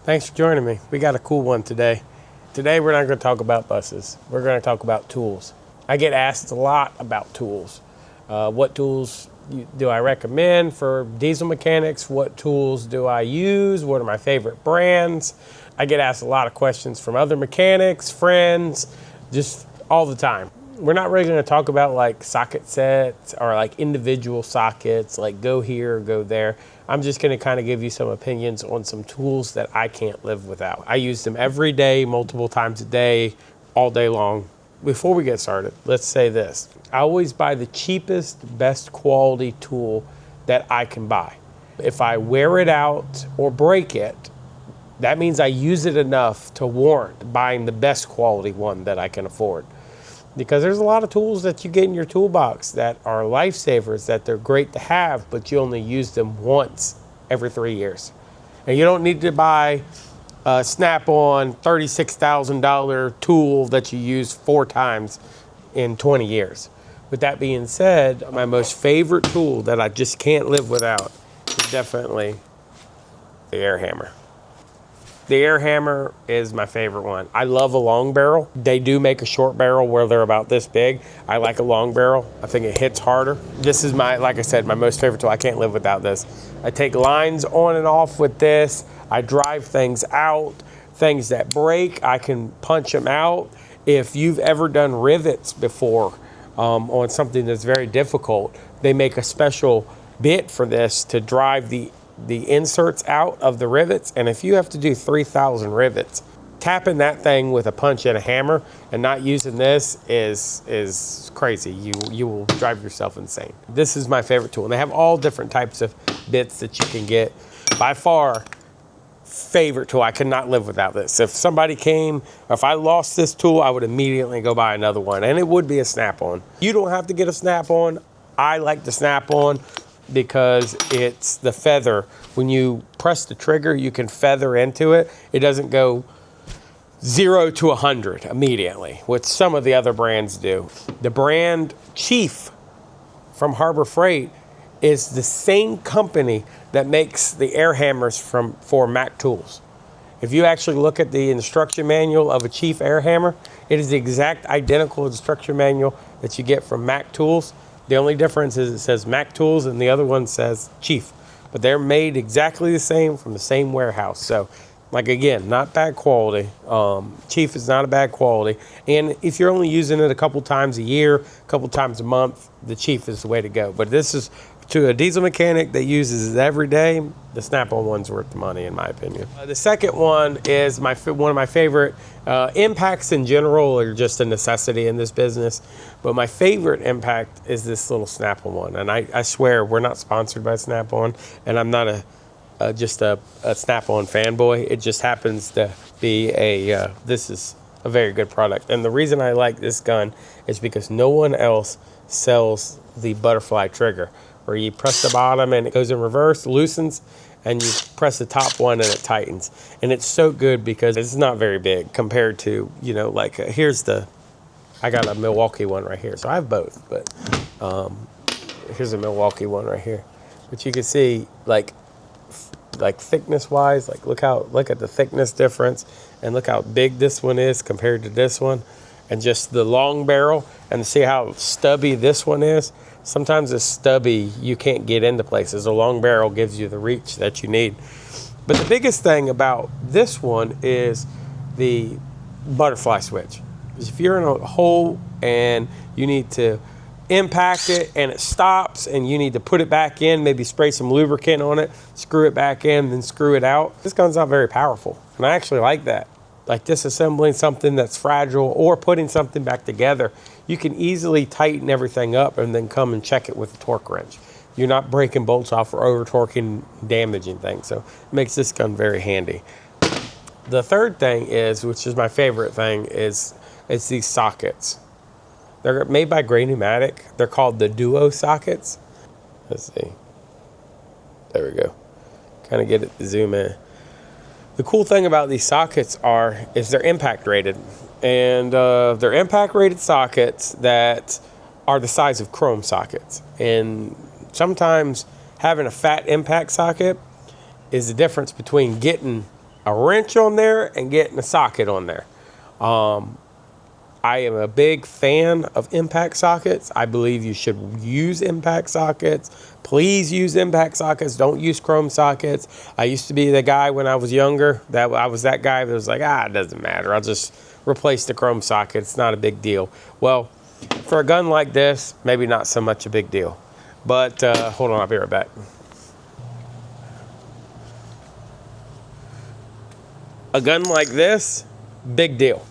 Thanks for joining me. We got a cool one today. Today we're not going to talk about buses. We're going to talk about tools. I get asked a lot about tools. What tools do I recommend for diesel mechanics? What tools do I use? What are my favorite brands? I get asked a lot of questions from other mechanics, friends, just all the time. We're not really going to talk about like socket sets or like individual sockets, like go here or go there. I'm just going to kind of give you some opinions on some tools that I can't live without. I use them every day, multiple times a day, all day long. Before we get started, let's say this. I always buy the cheapest, best quality tool that I can buy. If I wear it out or break it, that means I use it enough to warrant buying the best quality one that I can afford. Because there's a lot of tools that you get in your toolbox that are lifesavers, that they're great to have, but you only use them once every 3 years. And you don't need to buy a Snap-on $36,000 tool that you use 4 times in 20 years. With that being said, my most favorite tool that I just can't live without is definitely the air hammer. The air hammer is my favorite one. I love a long barrel. They do make a short barrel where they're about this big. I like a long barrel. I think it hits harder. This is like I said, my most favorite tool. I can't live without this. I take lines on and off with this. I drive things out. Things that break, I can punch them out. If you've ever done rivets before on something that's very difficult, they make a special bit for this to drive the inserts out of the rivets. And if you have to do 3,000 rivets, tapping that thing with a punch and a hammer and not using this is crazy. You will drive yourself insane. This is my favorite tool. And they have all different types of bits that you can get. By far, favorite tool. I could not live without this. If somebody came, or if I lost this tool, I would immediately go buy another one. And it would be a Snap-on. You don't have to get a Snap-on. I like the Snap-on because it's the feather. When you press the trigger, you can feather into it. It doesn't go 0 to 100 immediately, which some of the other brands do. The brand Chief from Harbor Freight is the same company that makes the air hammers for Mac Tools. If you actually look at the instruction manual of a Chief air hammer, it is the exact identical instruction manual that you get from Mac Tools. The only difference is it says Mac Tools and the other one says Chief. But they're made exactly the same from the same warehouse. So, like again, not bad quality. Chief is not a bad quality. And if you're only using it a couple times a year, a couple times a month, the Chief is the way to go. But this is to a diesel mechanic that uses it every day, the Snap-on one's worth the money, in my opinion. The second one is one of my favorite. Impacts in general are just a necessity in this business, but my favorite impact is this little Snap-on one. And I swear we're not sponsored by Snap-on, and I'm not just a Snap-on fanboy. It just happens to be this is a very good product. And the reason I like this gun is because no one else sells the butterfly trigger, where you press the bottom and it goes in reverse, loosens, and you press the top one and it tightens. And it's so good because it's not very big compared to, like I got a Milwaukee one right here. So I have both, but here's a Milwaukee one right here. But you can see like thickness wise, look at the thickness difference and look how big this one is compared to this one. And just the long barrel, and see how stubby this one is. Sometimes it's stubby, you can't get into places. A long barrel gives you the reach that you need. But the biggest thing about this one is the butterfly switch. Because if you're in a hole and you need to impact it and it stops and you need to put it back in, maybe spray some lubricant on it, screw it back in, then screw it out. This gun's not very powerful. And I actually like that. Like disassembling something that's fragile or putting something back together, you can easily tighten everything up and then come and check it with a torque wrench. You're not breaking bolts off or over torquing, damaging things. So it makes this gun very handy. The third thing is, which is my favorite thing, is these sockets. They're made by Gray Pneumatic. They're called the Duo sockets. Let's see. There we go. Kind of get it to zoom in. The cool thing about these sockets is they're impact rated. And they're impact rated sockets that are the size of chrome sockets. And sometimes having a fat impact socket is the difference between getting a wrench on there and getting a socket on there. I am a big fan of impact sockets. I believe you should use impact sockets. Please use impact sockets. Don't use chrome sockets. I used to be the guy when I was younger that I was that guy that was like, it doesn't matter. I'll just replace the chrome socket. It's not a big deal. Well, for a gun like this, maybe not so much a big deal. But hold on, I'll be right back. A gun like this, big deal.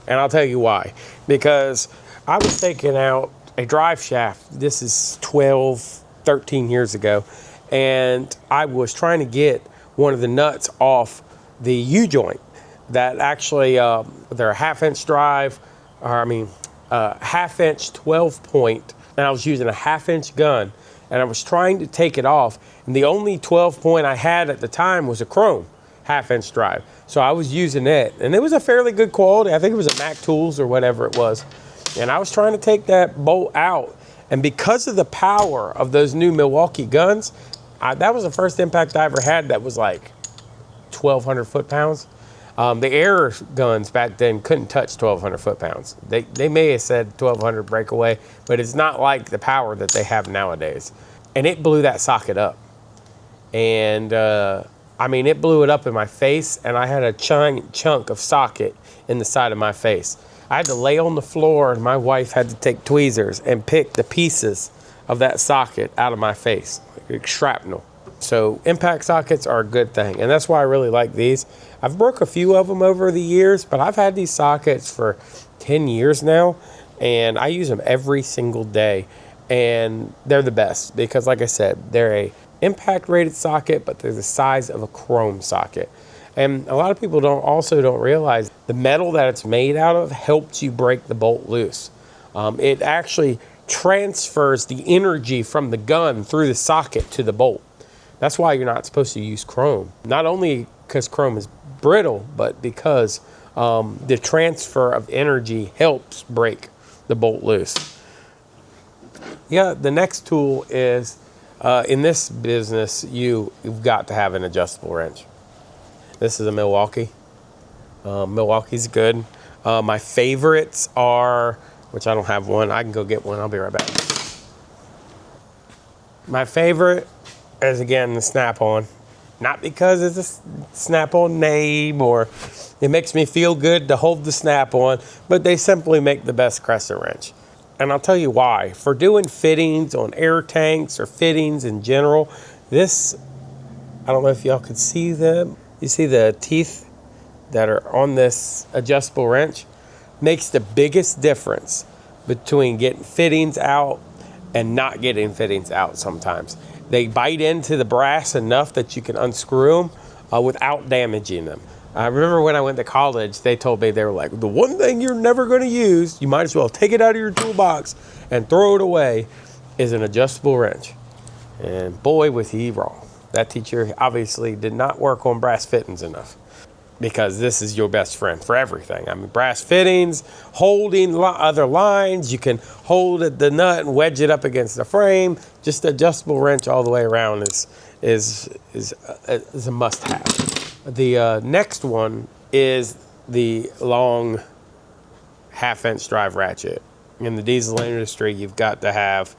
And I'll tell you why. Because I was taking out a drive shaft. This is 12, 13 years ago. And I was trying to get one of the nuts off the U-joint. That actually, they're a half-inch drive, half-inch 12-point. And I was using a half-inch gun. And I was trying to take it off. And the only 12-point I had at the time was a chrome half-inch drive. So I was using it, and it was a fairly good quality. I think it was a Mac Tools or whatever it was. And I was trying to take that bolt out. And because of the power of those new Milwaukee guns, that was the first impact I ever had that was like 1,200 foot-pounds. The air guns back then couldn't touch 1,200 foot-pounds. They may have said 1,200 breakaway, but it's not like the power that they have nowadays. And it blew that socket up. And it blew it up in my face, and I had a chunk of socket in the side of my face. I had to lay on the floor, and my wife had to take tweezers and pick the pieces of that socket out of my face, like shrapnel. So impact sockets are a good thing, and that's why I really like these. I've broke a few of them over the years, but I've had these sockets for 10 years now, and I use them every single day. And they're the best because, like I said, they're a impact rated socket, but they're the size of a chrome socket. And a lot of people don't realize the metal that it's made out of helps you break the bolt loose. It actually transfers the energy from the gun through the socket to the bolt. That's why you're not supposed to use chrome. Not only because chrome is brittle, but because the transfer of energy helps break the bolt loose. Yeah, the next tool is, in this business, you've got to have an adjustable wrench. This is a Milwaukee. Milwaukee's good. My favorites are, which I don't have one. I can go get one. I'll be right back. My favorite is, again, the Snap-on. Not because it's a Snap-on name or it makes me feel good to hold the Snap-on, but they simply make the best crescent wrench. And I'll tell you why. For doing fittings on air tanks or fittings in general, this, I don't know if y'all could see them. You see the teeth that are on this adjustable wrench? Makes the biggest difference between getting fittings out and not getting fittings out sometimes. They bite into the brass enough that you can unscrew them without damaging them. I remember when I went to college, they told me, they were like, the one thing you're never going to use, you might as well take it out of your toolbox and throw it away, is an adjustable wrench. And boy, was he wrong. That teacher obviously did not work on brass fittings enough, because this is your best friend for everything. I mean, brass fittings, holding other lines, you can hold the nut and wedge it up against the frame. Just adjustable wrench all the way around is a must-have. The next one is the long half-inch drive ratchet. In the diesel industry, you've got to have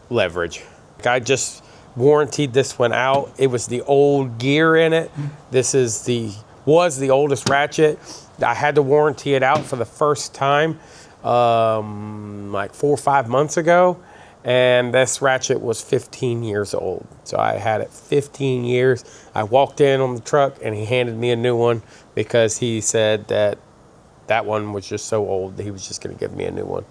leverage. I just warranted this one out. It was the old gear in it. This was the oldest ratchet. I had to warranty it out for the first time like 4 or 5 months ago. And this ratchet was 15 years old. So I had it 15 years. I walked in on the truck and he handed me a new one because he said that one was just so old that he was just going to give me a new one.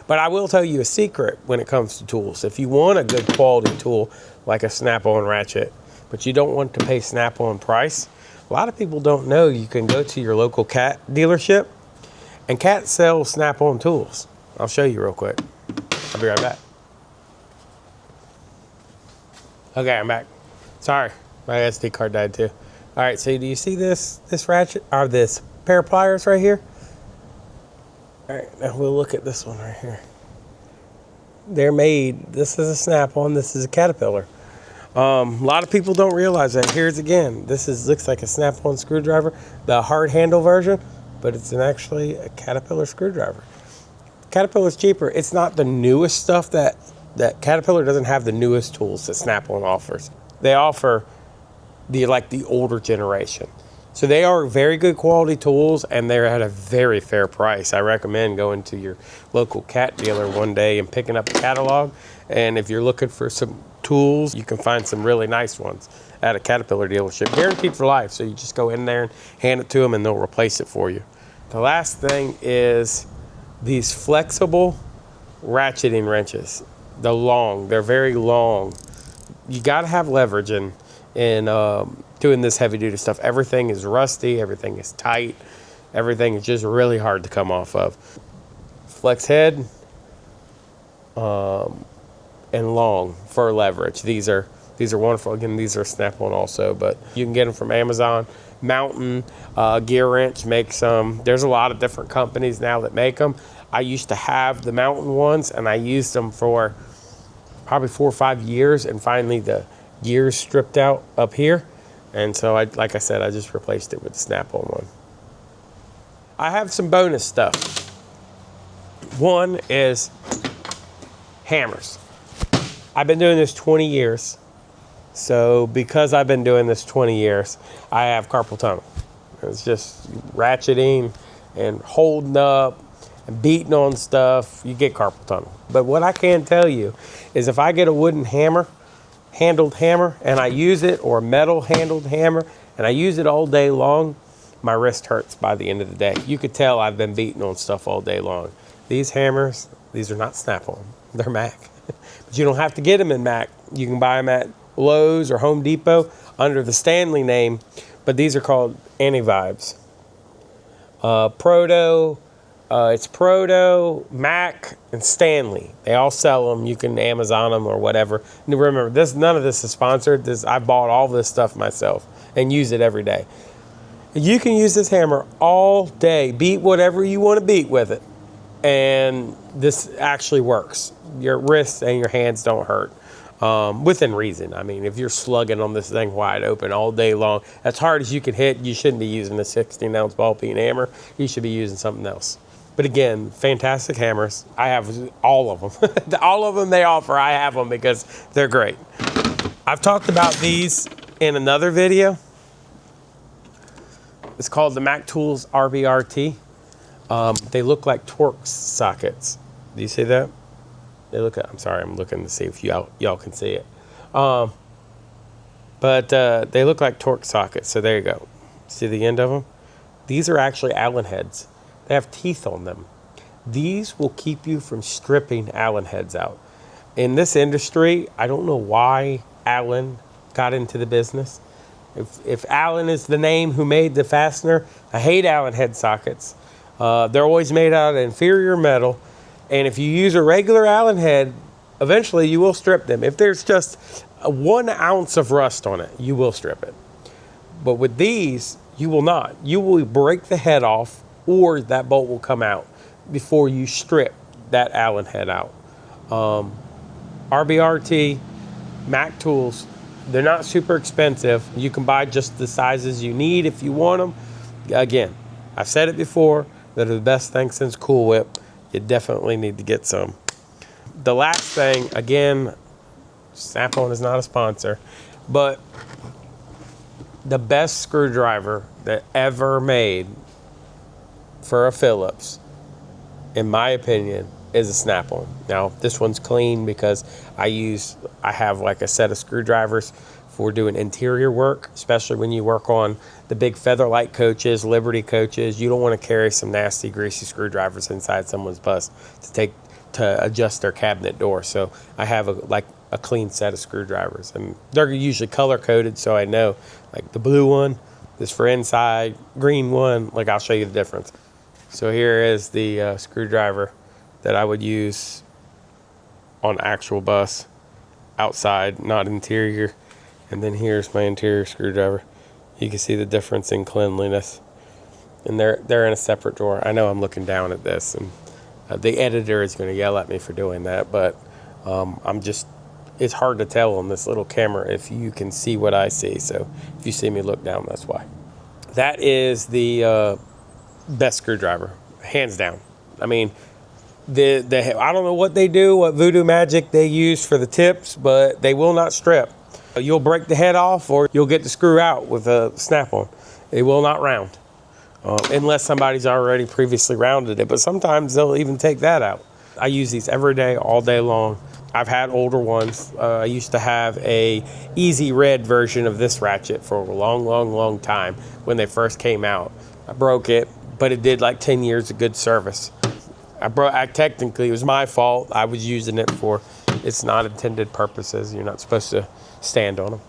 But I will tell you a secret when it comes to tools. If you want a good quality tool like a Snap-on ratchet, but you don't want to pay Snap-on price, a lot of people don't know you can go to your local Cat dealership, and Cat sells Snap-on tools. I'll show you real quick. I'll be right back. Okay, I'm back. Sorry, my SD card died too. All right, so do you see this ratchet, or this pair of pliers right here? All right, now we'll look at this one right here. They're made, this is a Snap-on, this is a Caterpillar. A lot of people don't realize that. Here's again, looks like a snap-on screwdriver, the hard handle version, but it's actually a Caterpillar screwdriver. Caterpillar's cheaper. It's not the newest stuff that Caterpillar doesn't have the newest tools that Snap-on offers. They offer the older generation. So they are very good quality tools, and they're at a very fair price. I recommend going to your local cat dealer one day and picking up a catalog. And if you're looking for some tools, you can find some really nice ones at a Caterpillar dealership, guaranteed for life. So you just go in there and hand it to them, and they'll replace it for you. The last thing is these flexible ratcheting wrenches. They're very long. You got to have leverage in doing this heavy duty stuff. Everything is rusty, everything is tight, everything is just really hard to come off of. Flex head and long for leverage. These are wonderful. Again, these are Snap-on also, but you can get them from Amazon. Mountain Gear Wrench makes them. There's a lot of different companies now that make them. I used to have the Mountain ones, and I used them for probably 4 or 5 years, and finally the gears stripped out up here. And so, like I said, I just replaced it with the Snap-on one. I have some bonus stuff. One is hammers. I've been doing this 20 years. So because I've been doing this 20 years, I have carpal tunnel. It's just ratcheting and holding up and beating on stuff, you get carpal tunnel. But what I can tell you is if I get a wooden handled hammer, and I use it, or a metal handled hammer, and I use it all day long, my wrist hurts by the end of the day. You could tell I've been beating on stuff all day long. These hammers, these are not Snap-on, they're Mac. But you don't have to get them in Mac. You can buy them at Lowe's or Home Depot under the Stanley name, but these are called Anti-Vibes. It's Proto, Mac, and Stanley. They all sell them. You can Amazon them or whatever. And remember, none of this is sponsored. I bought all this stuff myself and use it every day. You can use this hammer all day. Beat whatever you want to beat with it. And this actually works. Your wrists and your hands don't hurt. Within reason. I mean, if you're slugging on this thing wide open all day long, as hard as you can hit, you shouldn't be using a 16-ounce ball peen hammer. You should be using something else. But again, fantastic hammers. I have all of them. All of them they offer, I have them because they're great. I've talked about these in another video. It's called the Mac Tools RBRT. They look like Torx sockets. Do you see that? I'm sorry, I'm looking to see if y'all can see it. But they look like Torx sockets, so there you go. See the end of them? These are actually Allen heads. They have teeth on them. These will keep you from stripping Allen heads out. In this industry, I don't know why Allen got into the business. If Allen is the name who made the fastener, I hate Allen head sockets. They're always made out of inferior metal. And if you use a regular Allen head, eventually you will strip them. If there's just 1 ounce of rust on it, you will strip it. But with these, you will not. You will break the head off, or that bolt will come out before you strip that Allen head out. RBRT, Mac Tools, they're not super expensive. You can buy just the sizes you need if you want them. Again, I've said it before, they're the best thing since Cool Whip. You definitely need to get some. The last thing, again, Snap-on is not a sponsor, but the best screwdriver that ever made for a Phillips, in my opinion, is a Snap-on. Now, this one's clean because I have like a set of screwdrivers for doing interior work, especially when you work on the big Featherlight coaches, Liberty coaches. You don't want to carry some nasty, greasy screwdrivers inside someone's bus to adjust their cabinet door. So I have a clean set of screwdrivers, and they're usually color coded, so I know like the blue one is for inside, green one, like I'll show you the difference. So here is the screwdriver that I would use on actual bus, outside, not interior. And then here's my interior screwdriver. You can see the difference in cleanliness. And they're in a separate drawer. I know I'm looking down at this, and the editor is going to yell at me for doing that, but I'm just it's hard to tell on this little camera if you can see what I see. So if you see me look down, that's why. That is the best screwdriver, hands down. I mean, I don't know what they do, what voodoo magic they use for the tips, but they will not strip. You'll break the head off, or you'll get the screw out with a snap-on. It will not round, unless somebody's already previously rounded it. But sometimes they'll even take that out. I use these every day, all day long. I've had older ones. I used to have a easy red version of this ratchet for a long time when they first came out. I broke it, but it did like 10 years of good service. Technically, it was my fault. I was using it for its not intended purposes. You're not supposed to stand on them.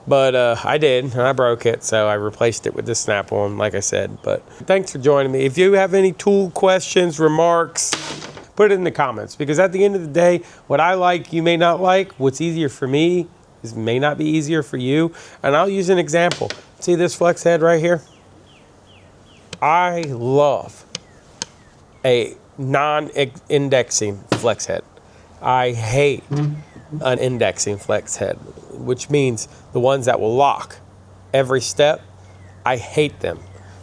But I did, and I broke it, so I replaced it with this snap-on, like I said. But thanks for joining me. If you have any tool questions, remarks, put it in the comments, because at the end of the day, what I like, you may not like. What's easier for me may not be easier for you. And I'll use an example. See this flex head right here? I love a non-indexing flex head. I hate an indexing flex head, which means the ones that will lock every step. I hate them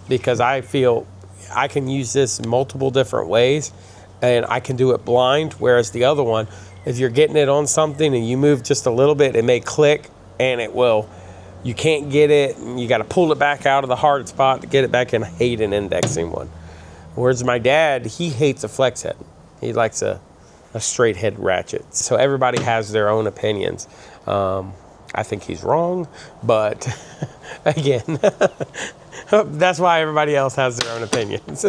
because I feel I can use this in multiple different ways, and I can do it blind, whereas the other one, if you're getting it on something and you move just a little bit, it may click, and you can't get it, and you got to pull it back out of the hard spot to get it back in. I hate an indexing one. Whereas my dad, he hates a flex head. He likes a straight head ratchet. So everybody has their own opinions. I think he's wrong, but again, that's why everybody else has their own opinions.